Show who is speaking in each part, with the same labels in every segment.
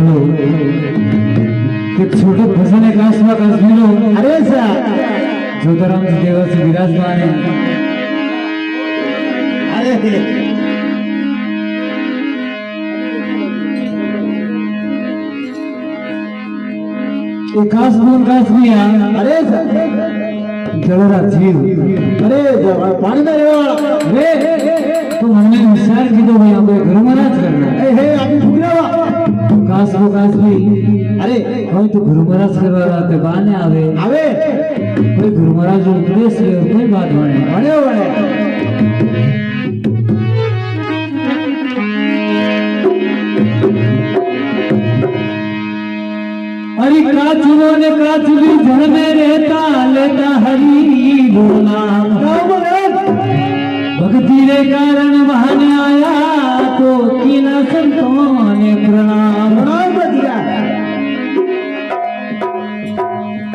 Speaker 1: Hello एक छोटे भजन एक आसमा का सुनो।
Speaker 2: अरे सा
Speaker 1: ज्योतिराम जी देवा से विराजमान है।
Speaker 2: अरे
Speaker 1: एक खास गुण खास भी है।
Speaker 2: अरे सा
Speaker 1: जलोरा झील।
Speaker 2: अरे पानी में रेवा
Speaker 1: अरे तो हमने विचार की तो भाई हमको घर में राज करना है।
Speaker 2: हे अभी फुगरावा
Speaker 1: खास वो खास भी
Speaker 2: अरे
Speaker 1: कोई तो गुरु महाराज के बारे बहाने आवे
Speaker 2: आवे
Speaker 1: कोई गुरु महाराज जो उपदेश ले कोई बात बने
Speaker 2: बने बने
Speaker 1: हरि काचुओं ने काचुली जल में रहता लेता हरि नाम भक्ति रे कारण बहाने आया तो कीना संतों ने प्रणाम
Speaker 2: दिया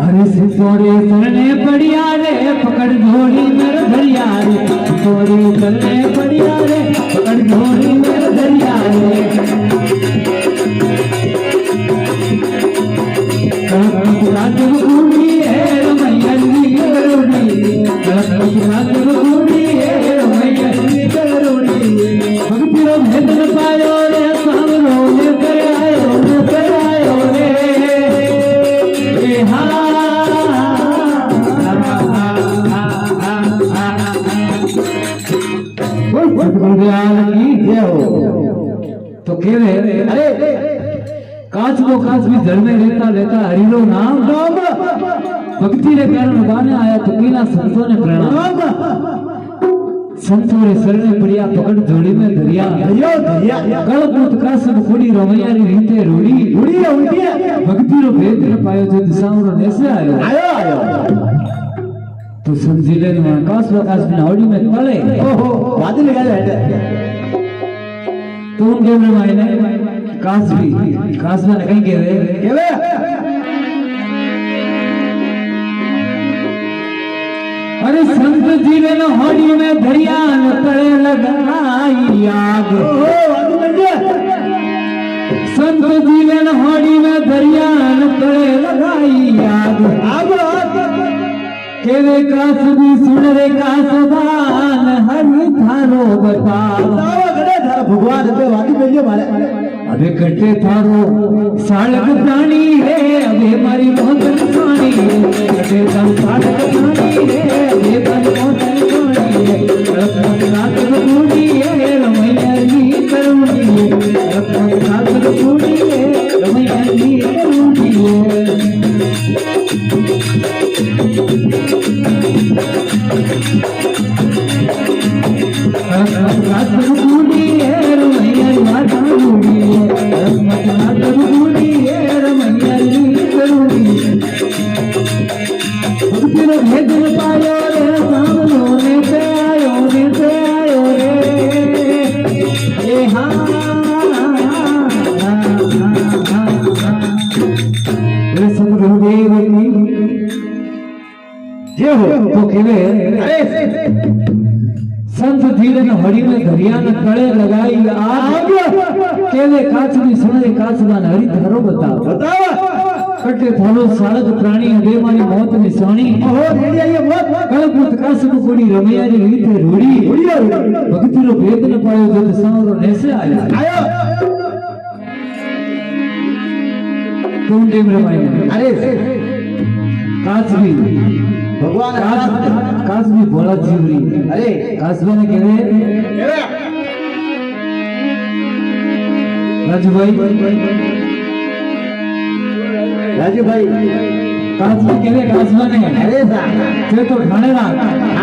Speaker 1: हरि सिसोरे सरने बढ़िया रे पकड़ झोली मेरे धरिया रे सिसोरे सरने बढ़िया रे पकड़ झोली मेरे धरिया रे राजू गुड़ी है रमैया जी करोड़ी राजू गुड़ी है रमैया जी करोड़ी भक्ति रो भेद पायो रे सामरो ने कर आयो रे हा सतगुरुदयाल की जय हो। तो केवे अरे काच को काच भी जल में रहता लेता हरिलो नाम भक्ति रे कारण गाने आया तो कीना संतों ने प्रणाम संतों रे शरणे पड़िया पकड़ झोली में दरिया गलपुत कासब कुड़ी रमैया री रीते रूड़ी भक्ति रो भेद न पायो जो दिशाओं रो नेसे आयो तो समझी ले न कास प्रकाश नावड़ी में तले
Speaker 2: ओहो वादी लगा है
Speaker 1: तुम के में मायने कासवी कासवा ने कहीं केवे अरे संत जी ने होड़ी में दरिया न तले लगाई आग संत जी ने होड़ी में दरिया न तले लगाई आग केवे कासवी सुन रे कासवान हरि थारो बताओ
Speaker 2: भगवान पे वादी भेजो मारे
Speaker 1: अबे कटे थारो सालक प्राणी है अबे मारी मोहतन प्राणी है कटे थारो सालक प्राणी है अबे मारी मोहतन प्राणी है रत्न रात रूड़ी है रमैया जी करुणी है रत्न रात रूड़ी है रमैया जी करुणी है रात रूड़ी है रमैया रात रूड़ी है रात रूड़ी है रमैया जी करुणी भक्ति रो भेद पायो रे सामनो ने पे आयो रे ए हा रे सतगुरुदेव की जय हो। तो केवे अरे संत धीरे न हरि में दरिया न तले लगाई आग केवे काचनी सुने काचवान हरि थारो बताओ कटे थारो सालक प्राणी अबे मारी मौत निशानी
Speaker 2: ओहो रेडी आइए बहुत
Speaker 1: कलपुत कासब कोड़ी रमैया री रीते रूड़ी भक्ति रो भेद न पायो जो सावरो नेसे आया तुम देव रमाई
Speaker 2: अरे
Speaker 1: काचवी
Speaker 2: भगवान
Speaker 1: कासवी बोला जीवरी
Speaker 2: अरे
Speaker 1: कासवा ने केवे राजू भाई कासवी केवे कासवा ने
Speaker 2: अरे सा
Speaker 1: ते तो ठाणे रा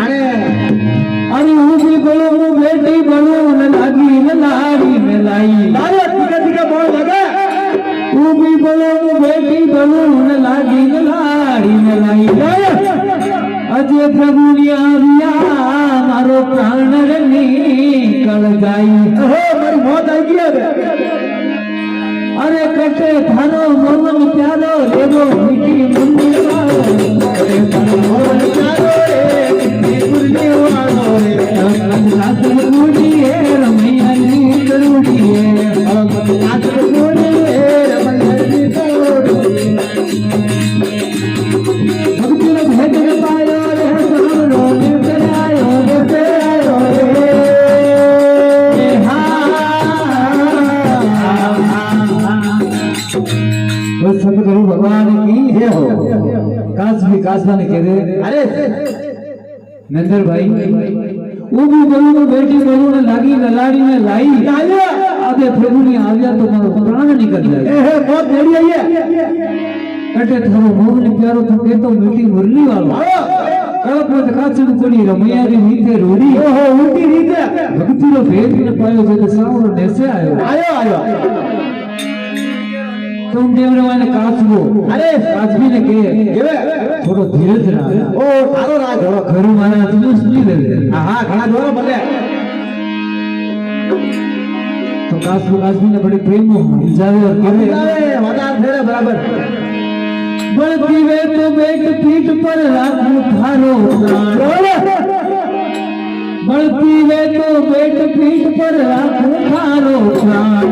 Speaker 2: अरे
Speaker 1: अरे हूं भी बोलो मु बेटी बोलो न लागी न लाड़ी में लाई
Speaker 2: अरे टिका बोल लगा
Speaker 1: हूं भी बोलो मु बेटी बोलो न लागी न लाड़ी में लाई अजय प्रभु निया मारो प्राण रे निकल जाई
Speaker 2: ओहो मारी मौत आई गई है
Speaker 1: अरे कटे थारो मोमन प्यारो लेगो मीठी मुंडी वालो अरे थारो मोमन प्यारो रे मीठी मुंडी वालो रे रात रूड़ी है रमैया जी करूड़ी है रात रूड़ी है रमैया कासवा ने कह रहे
Speaker 2: अरे
Speaker 1: नंदर भाई ऊबी बलू में बेटी बलू ने लागी ललाड़ी में लाई अबे प्रभु ने आ गया तो मारो प्राण निकल जाए
Speaker 2: ए बहुत नेड़ी आई है
Speaker 1: कटे थारो मोह ने प्यारो तो के तो मीठी मुरली वालो कळपत काचन कोणी रमैयारी रीते रोडी
Speaker 2: ओहो उल्टी रीते
Speaker 1: भक्ति रो भेद ने पायो जे तो सावरो नेसे आयो
Speaker 2: आयो
Speaker 1: तुम देवरे वाले काचबो
Speaker 2: अरे
Speaker 1: काचबी ने के थोड़ो धीरज राख
Speaker 2: ओ थारो राज हो
Speaker 1: खरु मारा जुलूस नहीं ले
Speaker 2: हां घणा जोर बोले
Speaker 1: तो काचबी ने बड़े प्रेम में जावे और करे
Speaker 2: वदार फेरे बराबर
Speaker 1: बलती वे तो बेट पीठ पर राखूं थारो प्राण बलती वे तो बेट पीठ पर राखूं थारो प्राण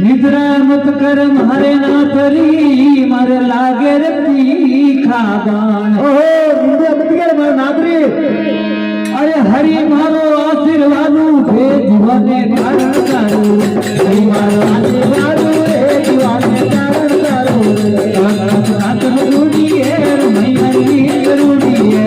Speaker 1: निद्रा मत कर मारे ना तरी मारे लागे रे तीखा बाण
Speaker 2: ओहो निद्रा मत कर मारे नागरी
Speaker 1: अरे हरि मारो आशीर्वाद हे जीवने कारण करो हरि मारो आशीर्वाद हे जीवने कारण करो साथ रूढ़ी है मैहरी रूढ़ी है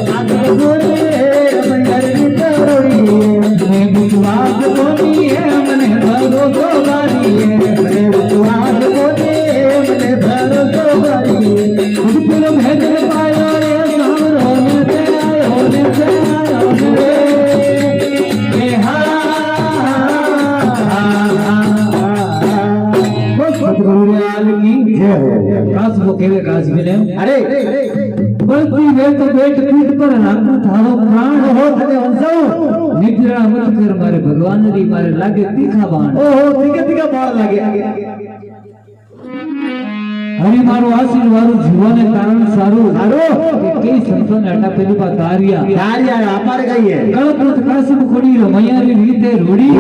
Speaker 1: साथ रूढ़ी है मैहरी रूढ़ी है मैं विश्वास कोनी है मने भरोसा बारी है मैं विश्वास कोनी है मने भरोसा बारी है खुद पर भेद पायो रे सामरो ने आयो रे
Speaker 2: अरे
Speaker 1: बलती वे तो बेट पीठ पर राखूं थारो प्राण हो थने वंसो निद्रा मत कर मारे भगवान री मारे लागे तीखा बाण
Speaker 2: ओहो तीखा बाण लागे
Speaker 1: हरि मारो आशीर्वाद जीवने कारण सारो कई संतों ने अटा पेली बा तारिया
Speaker 2: अपार गई है
Speaker 1: गणपत कासिम खोड़ी रमैयारी रीते रोड़ी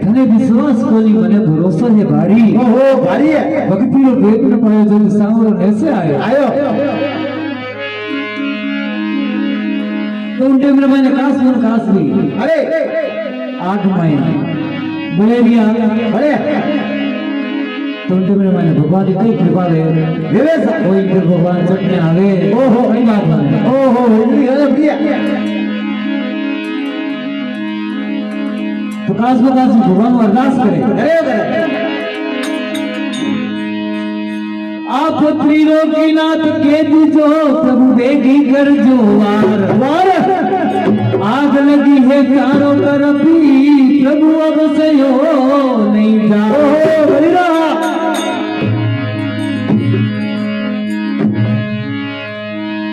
Speaker 1: तने विश्वास कोनी मने भरोसा है भारी
Speaker 2: ओहो भारी है
Speaker 1: भक्ति रो भेद न पायो जो सावरो ऐसे आयो तो उनके में मैंने कासवी
Speaker 2: अरे
Speaker 1: 8 महीने बुलेरिया
Speaker 2: अरे
Speaker 1: तो उनके में मैंने भगवान की कई कृपा ले
Speaker 2: विवेक
Speaker 1: कोई फिर भगवान चटने आवे
Speaker 2: ओहो
Speaker 1: कई बात नहीं
Speaker 2: ओहो इतनी गलत किया
Speaker 1: तो कास भगवान अरदास करे
Speaker 2: अरे
Speaker 1: आप त्रिलोकीनाथ के दीजो प्रभु बेगी कर जो वार आग लगी है चारों तरफ ही प्रभु अब से हो नहीं जाओ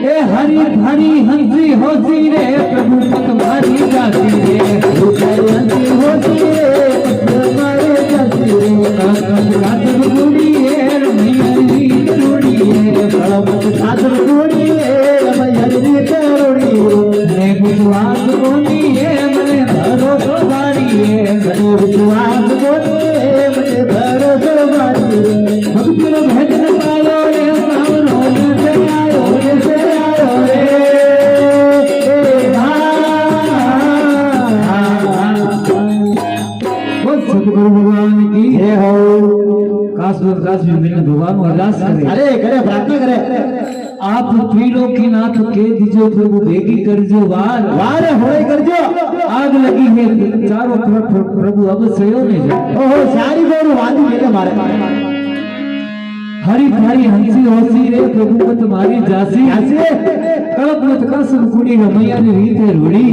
Speaker 1: ए हरी हरी हंसी होसी रे प्रभु तुम्हारी जाती रे हंसी होसी रे तुम्हारी जाती रे कातर गुड़ी है रमैयारी गुड़ी है कातर गुड़ी है रमैयारी गुड़ी है विश्वास कोनी है मने भरोसा बारी है मने विश्वास कोनी है मने भरोसा बारी है भक्ति रो भजन पायो रे सावरो ने आयो रे सतगुरु भगवान की है हो काश में मिलने भगवान अरदास करे
Speaker 2: अरे करे प्रार्थना करे
Speaker 1: आप त्रिलोकीनाथ के दीजो प्रभु बेगी करजो वार
Speaker 2: होए करजो
Speaker 1: आग लगी है चारों तरफ प्रभु अब सयो ने
Speaker 2: ओहो सारी गोरू वादी लेके मारे
Speaker 1: हरी भारी हंसी होसी रे प्रभु मत मारी जासी कड़क मत कासम कुड़ी रमैयारी रीते रूड़ी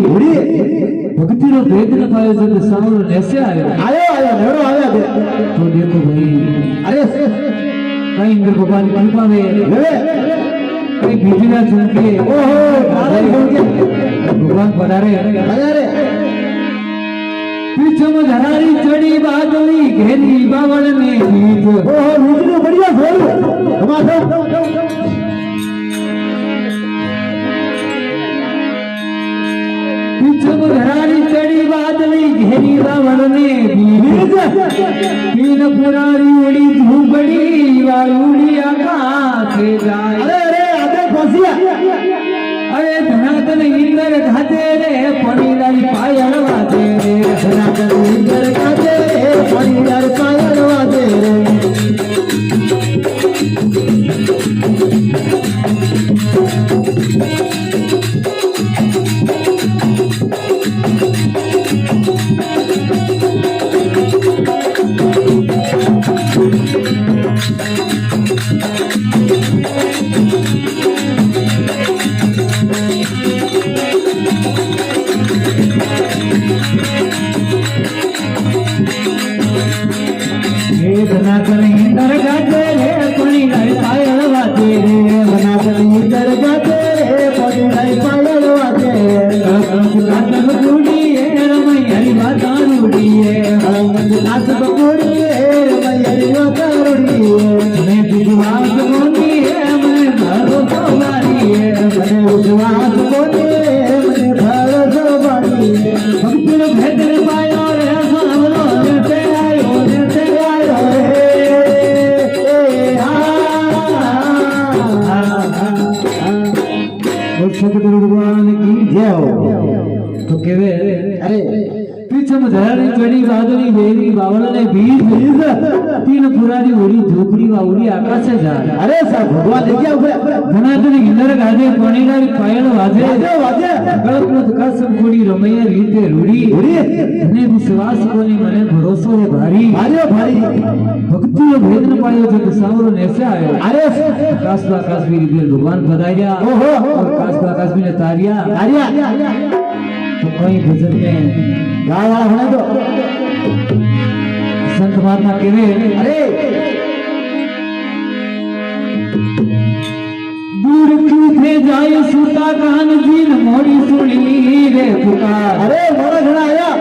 Speaker 1: भक्ति रो भेद न पायो जब सावरो नेसे आयो
Speaker 2: नेड़ो आयो
Speaker 1: तो देखो भाई
Speaker 2: अरे
Speaker 1: कहीं इंद्र भगवान की कृपा में कहीं बिजलियां चमके
Speaker 2: ओहो
Speaker 1: भगवान पधारे पीछे में धरारी चढ़ी बादली घेरी बावल ने गीत
Speaker 2: ओहो बिजली बढ़िया छोड़ हमारा
Speaker 1: घरारी चढ़ी बादली घेरी रावण ने बीज तीन पुरारी उड़ी झूपड़ी वाली आकाश जाए
Speaker 2: अरे आगे फसिया
Speaker 1: अरे धनातन इंद्र घाते रे पड़ीदारी पायल वाते रे धनातन इंद्र घाते रे पड़ीदारी पायल वाते रे ધનાતન ઇંદર ગાતે રે કોની લઈ પાયલ વાતે રે
Speaker 2: ધનાતન ઇંદર ગાતે રે કોની લઈ પાયલ વાતે
Speaker 1: નાથ બકુડી એ રમૈ હરી વાતા રૂડી એ
Speaker 2: નાથ બકુડી એ રમૈ હરી વાતા રૂડી
Speaker 1: મને વિશ્વાસ કોની એ મને ભરોસો મારી એ
Speaker 2: મને વિશ્વાસ કોની મને ભરોસો મારી
Speaker 1: ભક્તિનો ભેદ પાયો રે સાંભળો રે તે આયો રે સદગુરુ ભગવાન કી
Speaker 2: જય હો
Speaker 1: તો કેવે
Speaker 2: અરે
Speaker 1: પીછમ ધરાની ચડી વાદળી વેરી બાવળને બીજ તીન પુરાની ઓરી ઝોપડી વાવડી આકાશે જા
Speaker 2: અરે સાહેબ ભગવાન દેખ્યા ઉપર
Speaker 1: ધનાતન ઇંદર ગાજે કોણીલારી પાયલ વાજે
Speaker 2: વાજે
Speaker 1: ગળપનો દુકાસમ કોડી રમૈયા રીતે રૂડી અને વિશ્વાસ કોની મને ભરોસો રે ભારી
Speaker 2: ભારી
Speaker 1: ભક્તિનો ભેદ ન પાયો જગ સાવરો નેસે આયો
Speaker 2: અરે
Speaker 1: કાસબા કાસબી રીતે ભગવાન પધાર્યા
Speaker 2: ઓહો
Speaker 1: કાસબા કાસબી ને તાર્યા
Speaker 2: આર્યા
Speaker 1: તો કોઈ ભજન ને
Speaker 2: ગાવાળા ભણે તો
Speaker 1: સંત મહાત્મા કેવે
Speaker 2: અરે
Speaker 1: दूर क्यों जाए सुता कानजी न मोरी सुनी रे पुकार
Speaker 2: અરે મોરા ઘણા આયા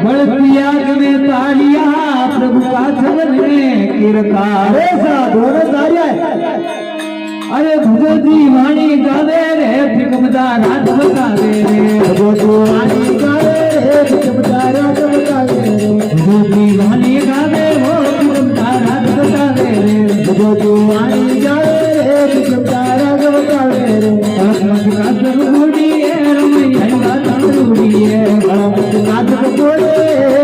Speaker 1: बड़पिया में तारिया प्रभु का चरण में किरकार
Speaker 2: અરે સાહેબ દોરે તાર્યા
Speaker 1: अरे भगवती वाणी गावे रे फिकमदा रात बतावे रे
Speaker 2: ભગવતી વાણી ગાવે રે ચમકારા ચમકાવે રે
Speaker 1: भगवती वाणी गावे वो फिकमदा रात बतावे रे
Speaker 2: ભગવતી વાણી ગાવે રે ચમકારા ચમકાવે રે
Speaker 1: आत्मक का सर्वोड़ी है रमैया का तंदूरी है
Speaker 2: નાથ બકોડે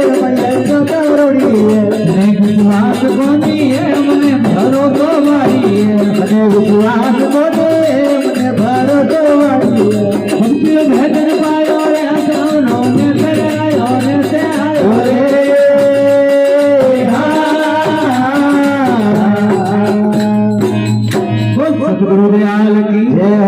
Speaker 2: રમૈયા કવરોડી
Speaker 1: ने विश्वास कोनी है मने भरोસો वाली है
Speaker 2: મને વિશ્વાસ કોને મને ભરોસો વાળી
Speaker 1: ભક્તિનો ભેદ પાયો રે સૌનો ને કરાયો રે તે આયો રે બોલ સતગુરુ દયાલ કી
Speaker 2: જય